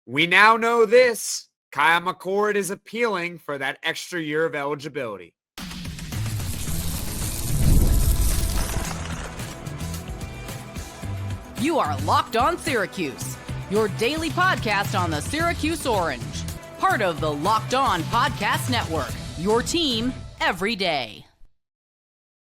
We now know this. Kyle McCord is appealing for that extra year of eligibility. You are Locked On Syracuse, your daily podcast on the Syracuse Orange. Part of the Locked On Podcast Network, your team every day.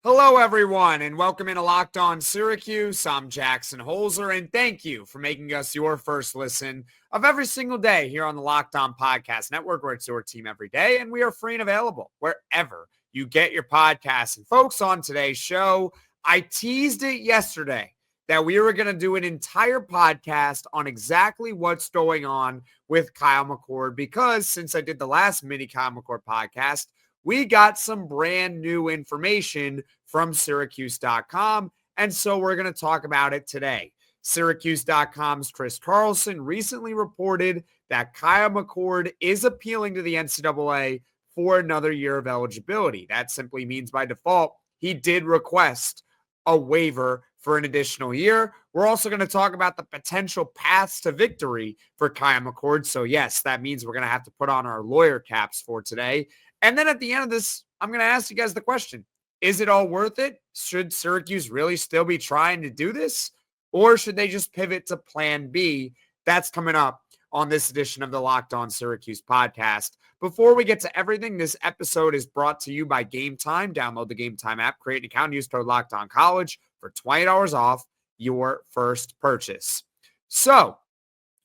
Hello, everyone, and welcome into Locked On Syracuse. I'm Jackson Holzer, and thank you for making us your first listen of every single day here on the Locked On Podcast Network, where it's your team every day, and we are free and available wherever you get your podcasts. And folks, on today's show, I teased it yesterday that we were going to do an entire podcast on exactly what's going on with Kyle McCord, because since I did the last mini Kyle McCord podcast, we got some brand new information from Syracuse.com, and so we're going to talk about it today. Syracuse.com's Chris Carlson recently reported that Kyle McCord is appealing to the NCAA for another year of eligibility. That simply means by default, he did request a waiver for an additional year. We're also going to talk about the potential paths to victory for Kyle McCord. So yes, that means we're going to have to put on our lawyer caps for today. And then at the end of this, I'm going to ask you guys the question, is it all worth it? Should Syracuse really still be trying to do this? Or should they just pivot to plan B? That's coming up on this edition of the Locked On Syracuse podcast. Before we get to everything, this episode is brought to you by Gametime. Download the Gametime app, create an account, use code LOCKEDONCollege for $20 off your first purchase. So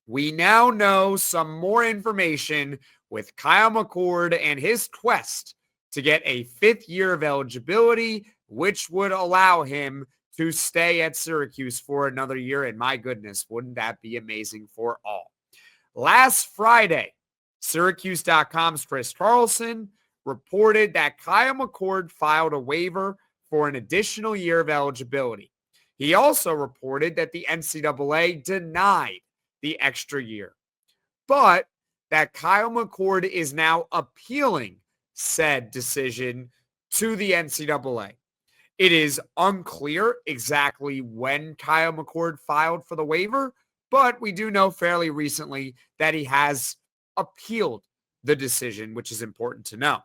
we now know some more information with Kyle McCord and his quest to get a fifth year of eligibility, which would allow him to stay at Syracuse for another year. And my goodness, wouldn't that be amazing for all? Last Friday, Syracuse.com's Chris Carlson reported that Kyle McCord filed a waiver for an additional year of eligibility. He also reported that the NCAA denied the extra year, but that Kyle McCord is now appealing said decision to the NCAA. It is unclear exactly when Kyle McCord filed for the waiver, but we do know fairly recently that he has appealed the decision, which is important to know.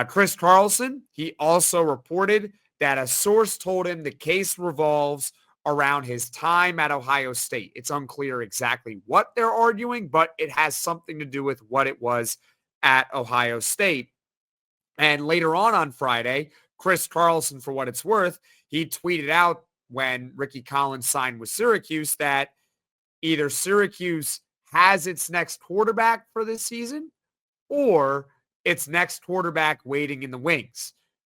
Chris Carlson, he also reported that a source told him the case revolves around his time at Ohio State. It's unclear exactly what they're arguing, but it has something to do with what it was at Ohio State. And later on Friday, Chris Carlson, for what it's worth, he tweeted out when Ricky Collins signed with Syracuse that either Syracuse has its next quarterback for this season or its next quarterback waiting in the wings.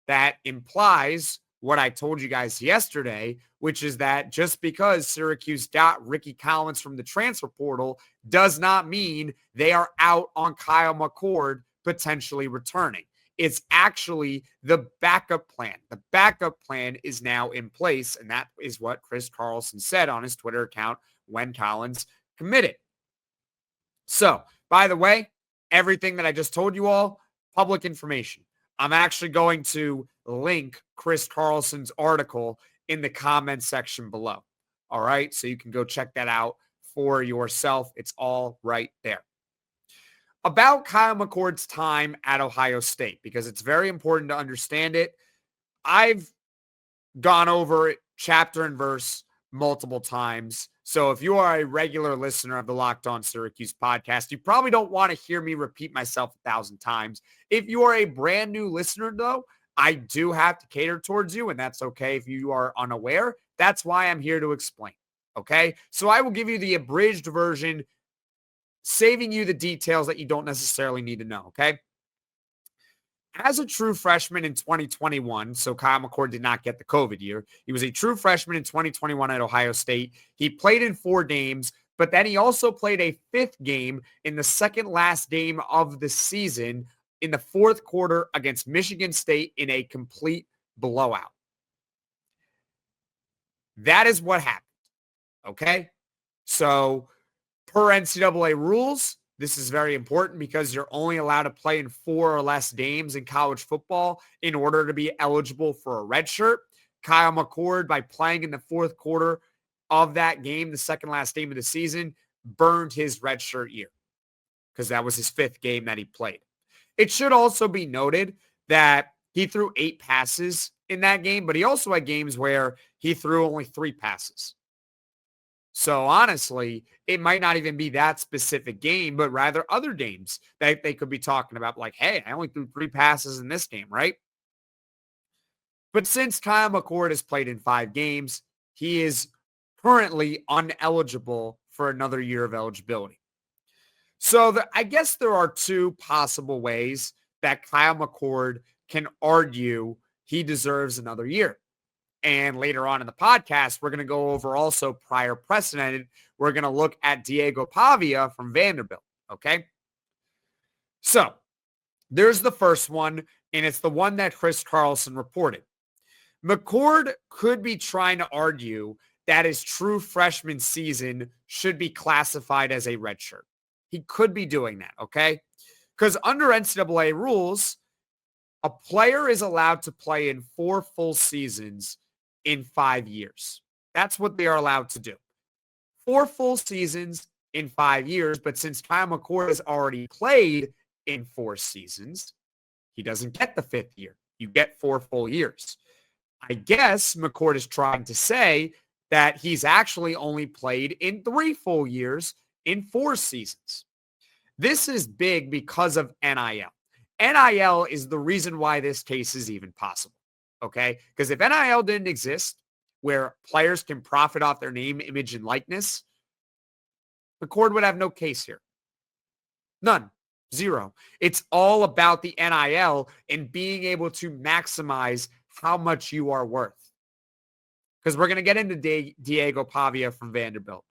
That implies what I told you guys yesterday, which is that just because Syracuse got Ricky Collins from the transfer portal does not mean they are out on Kyle McCord potentially returning. It's actually the backup plan. The backup plan is now in place, and that is what Chris Carlson said on his Twitter account when Collins committed. So, by the way, everything that I just told you all, public information. I'm actually going to link Chris Carlson's article in the comments section below. All right, so you can go check that out for yourself. It's all right there. About Kyle McCord's time at Ohio State, because it's very important to understand it. I've gone over it chapter and verse multiple times. So if you are a regular listener of the Locked On Syracuse podcast, you probably don't want to hear me repeat myself 1,000 times. If you are a brand new listener, though, I do have to cater towards you, and that's okay if you are unaware. That's why I'm here to explain, okay? So I will give you the abridged version, saving you the details that you don't necessarily need to know, okay? As a true freshman in 2021, so Kyle McCord did not get the COVID year. He was a true freshman in 2021 at Ohio State. He played in 4 games, but then he also played a 5th game in the second last game of the season in the 4th quarter against Michigan State in a complete blowout. That is what happened, okay? So per NCAA rules, this is very important because you're only allowed to play in 4 or less games in college football in order to be eligible for a redshirt. Kyle McCord, by playing in the 4th quarter of that game, the second last game of the season, burned his redshirt year because that was his 5th game that he played. It should also be noted that he threw 8 passes in that game, but he also had games where he threw only 3 passes. So honestly, it might not even be that specific game, but rather other games that they could be talking about like, hey, I only threw 3 passes in this game, right? But since Kyle McCord has played in 5 games, he is currently ineligible for another year of eligibility. So I guess there are 2 possible ways that Kyle McCord can argue he deserves another year. And later on in the podcast, we're going to go over also prior precedent. We're going to look at Diego Pavia from Vanderbilt. Okay. So there's the first one, and it's the one that Chris Carlson reported. McCord could be trying to argue that his true freshman season should be classified as a redshirt. He could be doing that. Okay. Because under NCAA rules, a player is allowed to play in 4 full seasons in 5 years. That's what they are allowed to do. 4 full seasons in 5 years, but since Kyle McCord has already played in 4 seasons, he doesn't get the 5th year. You get 4 full years. I guess McCord is trying to say that he's actually only played in 3 full years in 4 seasons. This is big because of NIL. NIL is the reason why this case is even possible. Okay? Because if NIL didn't exist, where players can profit off their name, image, and likeness, McCord would have no case here. None. 0. It's all about the NIL and being able to maximize how much you are worth. Because we're going to get into Diego Pavia from Vanderbilt.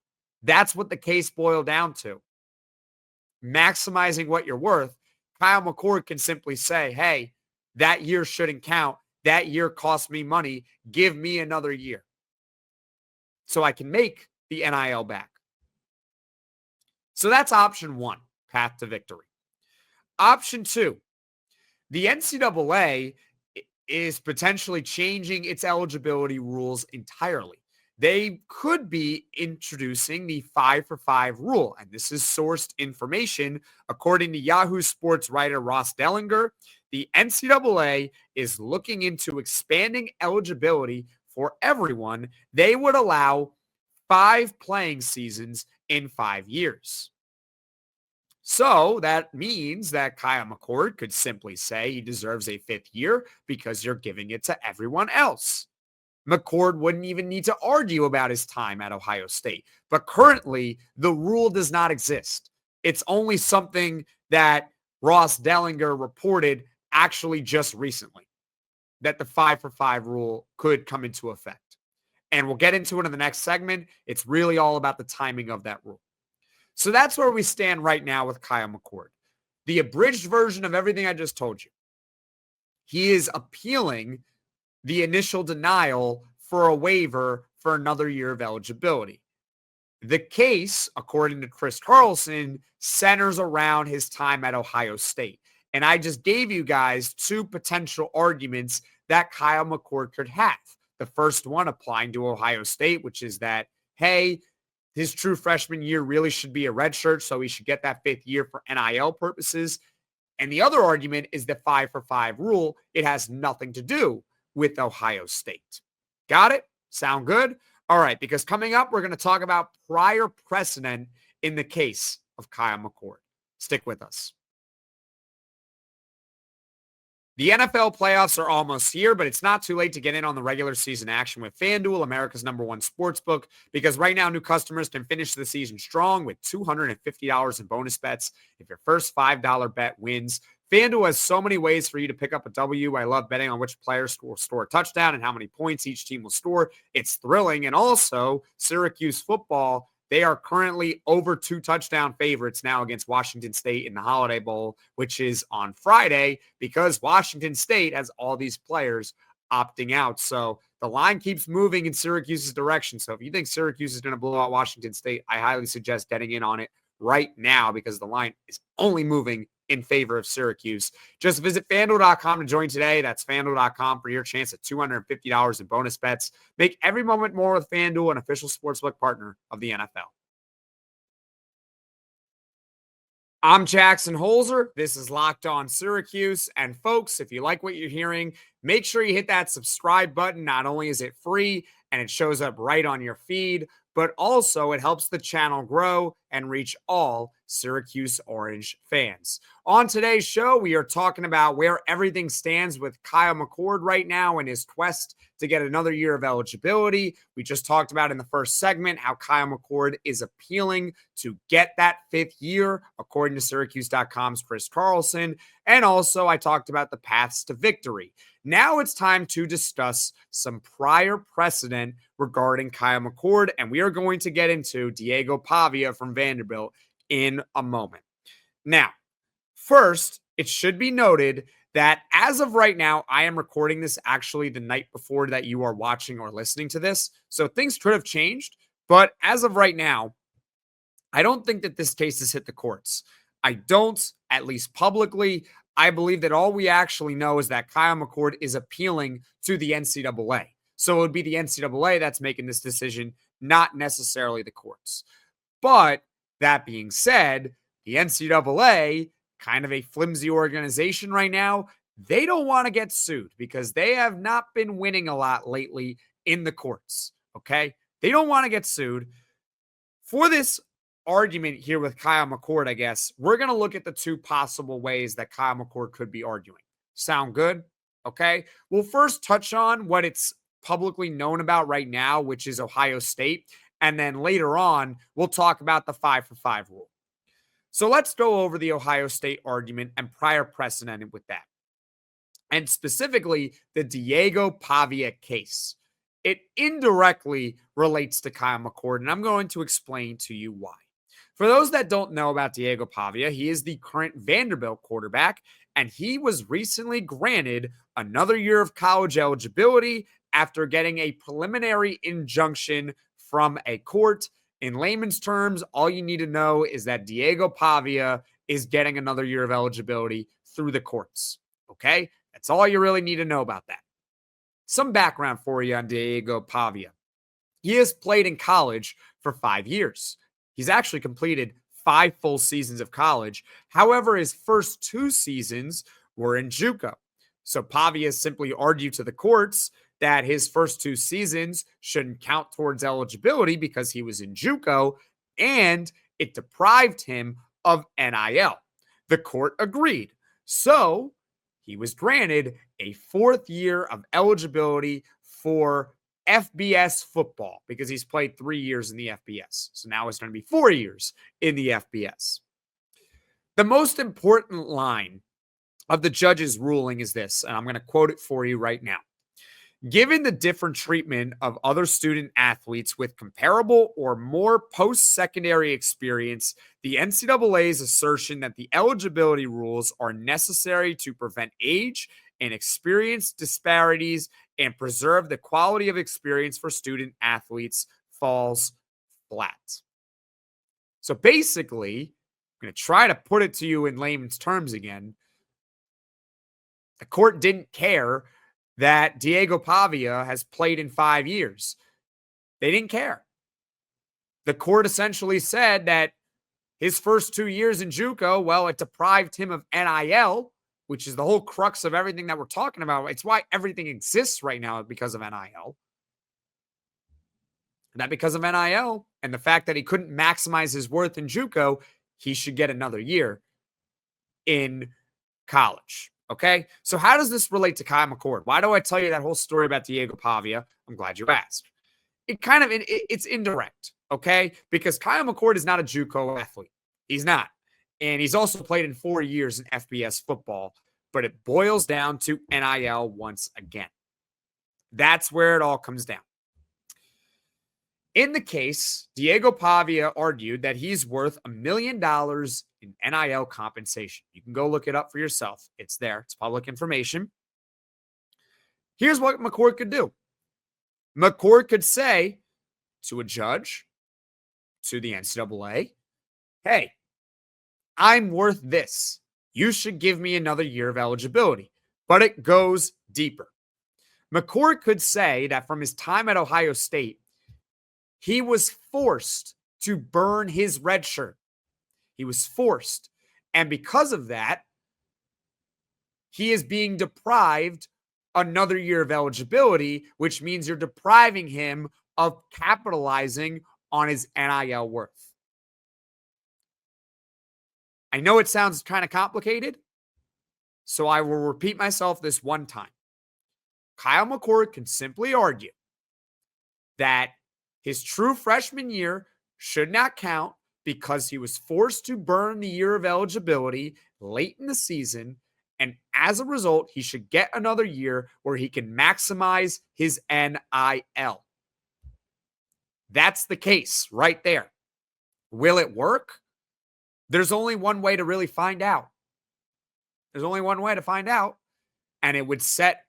That's what the case boiled down to. Maximizing what you're worth. Kyle McCord can simply say, hey, that year shouldn't count. That year cost me money. Give me another year so I can make the NIL back. So that's option 1, path to victory. Option 2, the NCAA is potentially changing its eligibility rules entirely. They could be introducing the 5-for-5 rule. And this is sourced information. According to Yahoo Sports writer Ross Dellinger, the NCAA is looking into expanding eligibility for everyone. They would allow 5 playing seasons in 5 years. So that means that Kyle McCord could simply say he deserves a 5th year because you're giving it to everyone else. McCord wouldn't even need to argue about his time at Ohio State. But currently, the rule does not exist. It's only something that Ross Dellinger reported actually just recently, that the 5-for-5 rule could come into effect. And we'll get into it in the next segment. It's really all about the timing of that rule. So that's where we stand right now with Kyle McCord. The abridged version of everything I just told you. He is appealing the initial denial for a waiver for another year of eligibility. The case, according to Chris Carlson, centers around his time at Ohio State. And I just gave you guys 2 potential arguments that Kyle McCord could have. The first one applying to Ohio State, which is that, hey, his true freshman year really should be a redshirt, so he should get that 5th year for NIL purposes. And the other argument is the 5-for-5 rule. It has nothing to do with Ohio State. Got it? Sound good? All right, because coming up, we're going to talk about prior precedent in the case of Kyle McCord. Stick with us. The NFL playoffs are almost here, but it's not too late to get in on the regular season action with FanDuel, America's #1 sportsbook, because right now new customers can finish the season strong with $250 in bonus bets if your first $5 bet wins. FanDuel has so many ways for you to pick up a W. I love betting on which players will score a touchdown and how many points each team will score. It's thrilling. And also, Syracuse football, they are currently over 2 touchdown favorites now against Washington State in the Holiday Bowl, which is on Friday, because Washington State has all these players opting out. So the line keeps moving in Syracuse's direction. So if you think Syracuse is going to blow out Washington State, I highly suggest getting in on it right now because the line is only moving in favor of Syracuse. Just visit FanDuel.com to join today. That's FanDuel.com for your chance at $250 in bonus bets. Make every moment more with FanDuel, an official sportsbook partner of the NFL. I'm Jackson Holzer. This is Locked On Syracuse. And folks, if you like what you're hearing, make sure you hit that subscribe button. Not only is it free and it shows up right on your feed, but also it helps the channel grow and reach all Syracuse Orange fans. On today's show, we are talking about where everything stands with Kyle McCord right now in his quest to get another year of eligibility. We just talked about in the first segment how Kyle McCord is appealing to get that fifth year, according to Syracuse.com's Chris Carlson. And also, I talked about the paths to victory. Now it's time to discuss some prior precedent regarding Kyle McCord, and we are going to get into Diego Pavia from Vanderbilt in a moment. Now, first, it should be noted that as of right now, I am recording this actually the night before that you are watching or listening to this. So things could have changed, but as of right now, I don't think that this case has hit the courts. I don't, at least publicly. I believe that all we actually know is that Kyle McCord is appealing to the NCAA. So it would be the NCAA that's making this decision, not necessarily the courts. But that being said, the NCAA, kind of a flimsy organization right now, they don't want to get sued because they have not been winning a lot lately in the courts. Okay? They don't want to get sued. For this argument here with Kyle McCord, I guess, we're going to look at the two possible ways that Kyle McCord could be arguing. Sound good? Okay. We'll first touch on what it's publicly known about right now, which is Ohio State. And then later on, we'll talk about the 5-for-5 rule. So let's go over the Ohio State argument and prior precedent with that. And specifically, the Diego Pavia case. It indirectly relates to Kyle McCord, and I'm going to explain to you why. For those that don't know about Diego Pavia, he is the current Vanderbilt quarterback, and he was recently granted another year of college eligibility after getting a preliminary injunction from a court. In layman's terms, all you need to know is that Diego Pavia is getting another year of eligibility through the courts. Okay? That's all you really need to know about that. Some background for you on Diego Pavia. He has played in college for 5 years. He's actually completed 5 full seasons of college. However, his first 2 seasons were in JUCO. So Pavia simply argued to the courts that his first 2 seasons shouldn't count towards eligibility because he was in JUCO, and it deprived him of NIL. The court agreed. So he was granted a 4th year of eligibility for FBS football because he's played 3 years in the FBS. So now it's going to be 4 years in the FBS. The most important line of the judge's ruling is this, and I'm going to quote it for you right now. Given the different treatment of other student athletes with comparable or more post-secondary experience, the NCAA's assertion that the eligibility rules are necessary to prevent age and experience disparities and preserve the quality of experience for student athletes falls flat. So basically, I'm going to try to put it to you in layman's terms again. The court didn't care that Diego Pavia has played in 5 years. They didn't care. The court essentially said that his first 2 years in JUCO, well, it deprived him of NIL, which is the whole crux of everything that we're talking about. It's why everything exists right now because of NIL. And that because of NIL and the fact that he couldn't maximize his worth in JUCO, he should get another year in college. Okay, so how does this relate to Kyle McCord? Why do I tell you that whole story about Diego Pavia? I'm glad you asked. It's indirect, okay? Because Kyle McCord is not a JUCO athlete. He's not. And he's also played in 4 years in FBS football, but it boils down to NIL once again. That's where it all comes down. In the case, Diego Pavia argued that he's worth $1 million in NIL compensation. You can go look it up for yourself. It's there. It's public information. Here's what McCord could do. McCord could say to a judge, to the NCAA, hey, I'm worth this. You should give me another year of eligibility. But it goes deeper. McCord could say that from his time at Ohio State, he was forced to burn his red shirt. He was forced. And because of that, he is being deprived another year of eligibility, which means you're depriving him of capitalizing on his NIL worth. I know it sounds kind of complicated, so I will repeat myself this one time. Kyle McCord can simply argue that his true freshman year should not count because he was forced to burn the year of eligibility late in the season, and as a result, he should get another year where he can maximize his NIL. That's the case right there. Will it work? There's only one way to really find out. There's only one way to find out, and it would set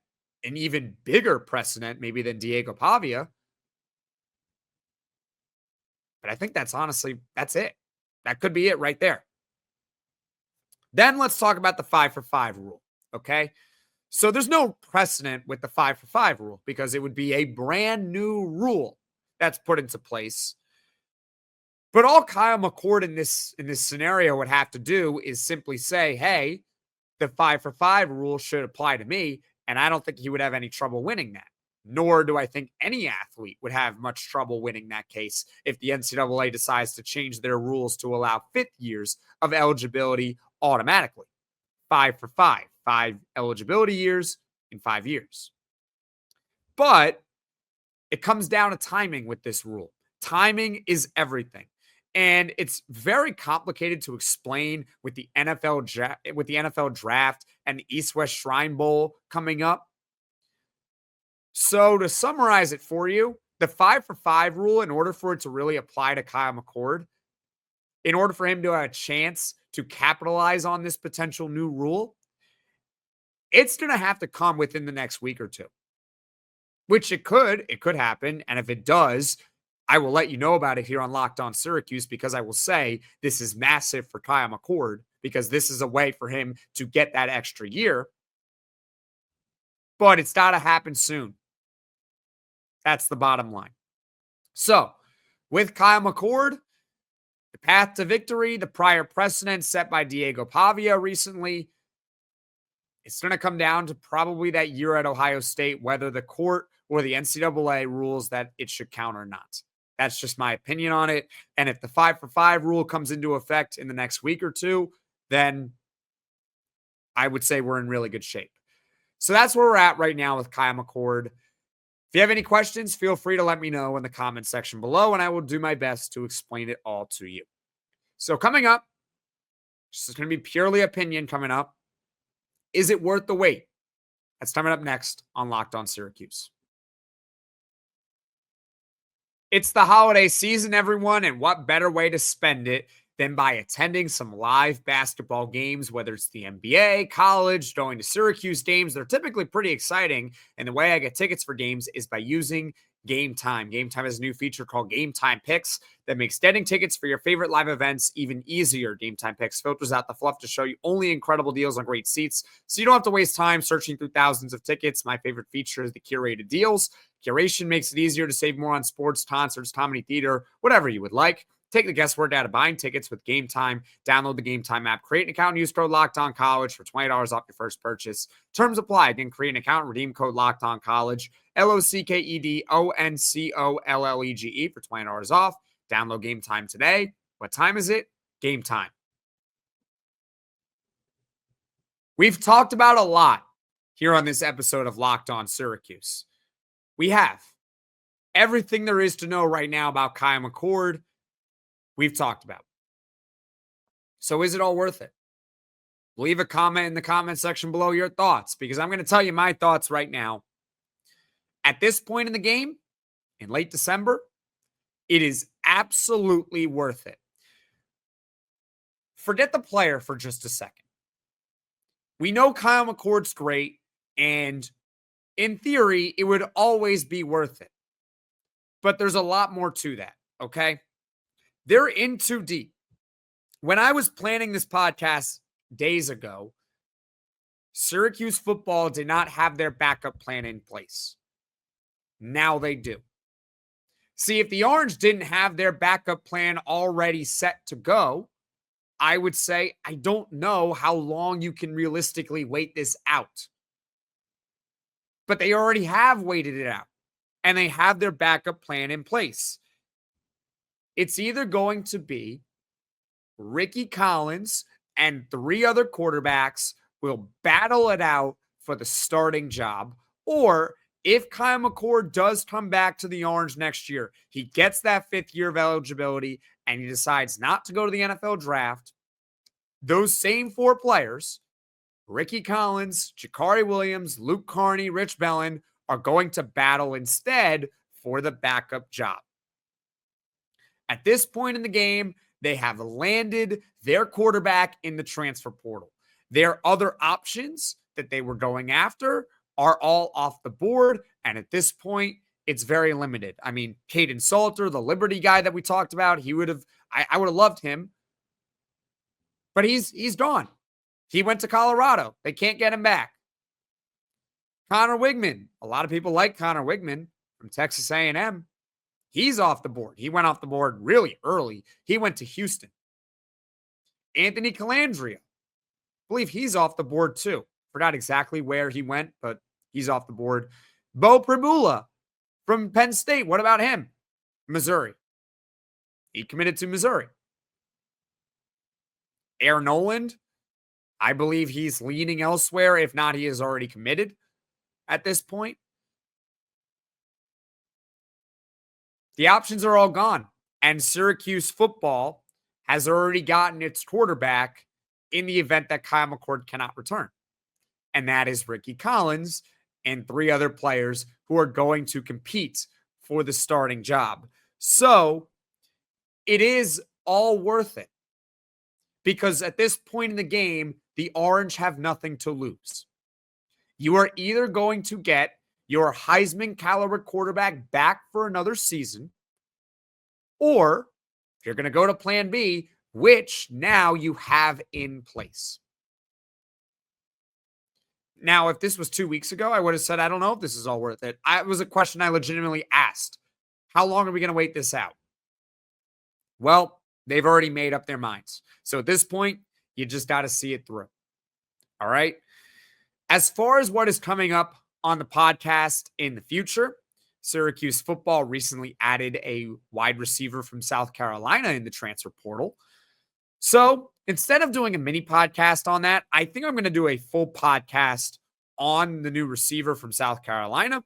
an even bigger precedent maybe than Diego Pavia. But I think that's it. That could be it right there. Then let's talk about the 5-for-5 rule, okay? So there's no precedent with the 5-for-5 rule because it would be a brand new rule that's put into place. But all Kyle McCord in this scenario would have to do is simply say, hey, the 5-for-5 rule should apply to me, and I don't think he would have any trouble winning that. Nor do I think any athlete would have much trouble winning that case if the NCAA decides to change their rules to allow 5th years of eligibility automatically. 5-for-5, 5 eligibility years in 5 years. But it comes down to timing with this rule. Timing is everything. And it's very complicated to explain with the NFL draft and the East-West Shrine Bowl coming up. So to summarize it for you, the 5-for-5 rule, in order for it to really apply to Kyle McCord, in order for him to have a chance to capitalize on this potential new rule, it's going to have to come within the next week or two, which it could happen. And if it does, I will let you know about it here on Locked On Syracuse, because I will say this is massive for Kyle McCord because this is a way for him to get that extra year. But it's got to happen soon. That's the bottom line. So, with Kyle McCord, the path to victory, the prior precedent set by Diego Pavia recently, it's going to come down to probably that year at Ohio State, whether the court or the NCAA rules that it should count or not. That's just my opinion on it. And if the 5-for-5 rule comes into effect in the next week or two, then I would say we're in really good shape. So that's where we're at right now with Kyle McCord. If you have any questions, feel free to let me know in the comment section below, and I will do my best to explain it all to you. So coming up, this is going to be purely opinion coming up. Is it worth the wait? That's coming up next on Locked On Syracuse. It's the holiday season, everyone, and what better way to spend it than by attending some live basketball games, whether it's the NBA, college, going to Syracuse games. They're typically pretty exciting, and the way I get tickets for games is by using Gametime. Gametime has a new feature called Gametime Picks that makes getting tickets for your favorite live events even easier. Gametime Picks filters out the fluff to show you only incredible deals on great seats, so you don't have to waste time searching through thousands of tickets. My favorite feature is the curated deals. Curation makes it easier to save more on sports, concerts, comedy, theater, whatever you would like. Take the guesswork out of buying tickets with Gametime. Download the Gametime app, create an account, and use code LOCKEDONCollege for $20 off your first purchase. Terms apply. Again, create an account, redeem code LOCKEDONCollege, LOCKEDONCOLLEGE for $20 off. Download Gametime today. What time is it? Game time. We've talked about a lot here on this episode of Locked On Syracuse. We have everything there is to know right now about Kyle McCord. We've talked about. So is it all worth it? Leave a comment in the comment section below your thoughts, because I'm going to tell you my thoughts right now. At this point in the game, in late December, it is absolutely worth it. Forget the player for just a second. We know Kyle McCord's great, and in theory, it would always be worth it. But there's a lot more to that, okay? They're in too deep. When I was planning this podcast days ago, Syracuse football did not have their backup plan in place. Now they do. See, if the Orange didn't have their backup plan already set to go, I would say I don't know how long you can realistically wait this out. But they already have waited it out, and they have their backup plan in place. It's either going to be Ricky Collins and 3 other quarterbacks will battle it out for the starting job, or if Kyle McCord does come back to the Orange next year, he gets that 5th year of eligibility and he decides not to go to the NFL draft, those same 4 players, Ricky Collins, Jakari Williams, Luke Carney, Rich Bellin, are going to battle instead for the backup job. At this point in the game, they have landed their quarterback in the transfer portal. Their other options that they were going after are all off the board. And at this point, it's very limited. I mean, Caden Salter, the Liberty guy that we talked about, I would have loved him. But he's gone. He went to Colorado. They can't get him back. Connor Wigman. A lot of people like Connor Wigman from Texas A&M. He's off the board. He went off the board really early. He went to Houston. Anthony Calandria. I believe he's off the board too. Forgot exactly where he went, but he's off the board. Bo Pribula from Penn State. What about him? Missouri. He committed to Missouri. Air Noland. I believe he's leaning elsewhere. If not, he is already committed at this point. The options are all gone. And Syracuse football has already gotten its quarterback in the event that Kyle McCord cannot return. And that is Ricky Collins and 3 other players who are going to compete for the starting job. So it is all worth it. Because at this point in the game, the Orange have nothing to lose. You are either going to get your Heisman caliber quarterback back for another season, or if you're going to go to plan B, which now you have in place. Now, if this was 2 weeks ago, I would have said, I don't know if this is all worth it. It was a question I legitimately asked. How long are we going to wait this out? Well, they've already made up their minds. So at this point, you just got to see it through. All right. As far as what is coming up on the podcast in the future, Syracuse football recently added a wide receiver from South Carolina in the transfer portal. So instead of doing a mini podcast on that, I think I'm going to do a full podcast on the new receiver from South Carolina,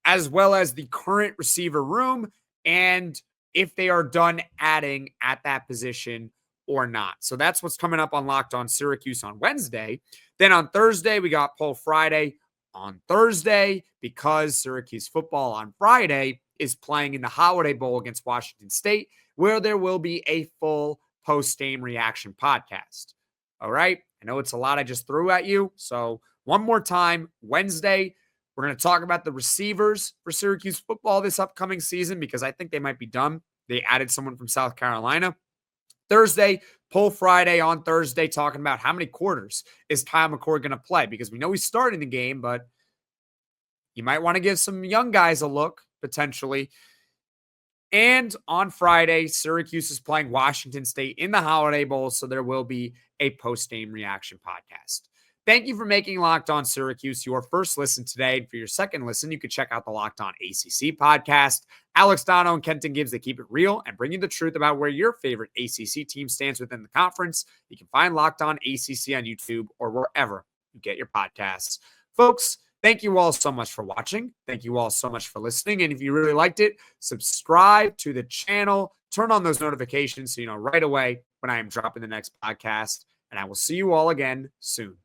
as well as the current receiver room and if they are done adding at that position or not. So that's what's coming up on Locked On Syracuse on Wednesday. Then on Thursday, we got Poll Friday. On Thursday, because Syracuse football on Friday is playing in the Holiday Bowl against Washington State, where there will be a full post-game reaction podcast. All right? I know it's a lot I just threw at you. So one more time, Wednesday, we're going to talk about the receivers for Syracuse football this upcoming season because I think they might be done. They added someone from South Carolina. Thursday, Poll Friday on Thursday, talking about how many quarters is Kyle McCord going to play, because we know he's starting the game, but you might want to give some young guys a look, potentially. And on Friday, Syracuse is playing Washington State in the Holiday Bowl, so there will be a post-game reaction podcast. Thank you for making Locked On Syracuse your first listen today. And for your second listen, you can check out the Locked On ACC podcast. Alex Dono and Kenton Gibbs, they keep it real and bring you the truth about where your favorite ACC team stands within the conference. You can find Locked On ACC on YouTube or wherever you get your podcasts. Folks, thank you all so much for watching. Thank you all so much for listening. And if you really liked it, subscribe to the channel. Turn on those notifications so you know right away when I am dropping the next podcast. And I will see you all again soon.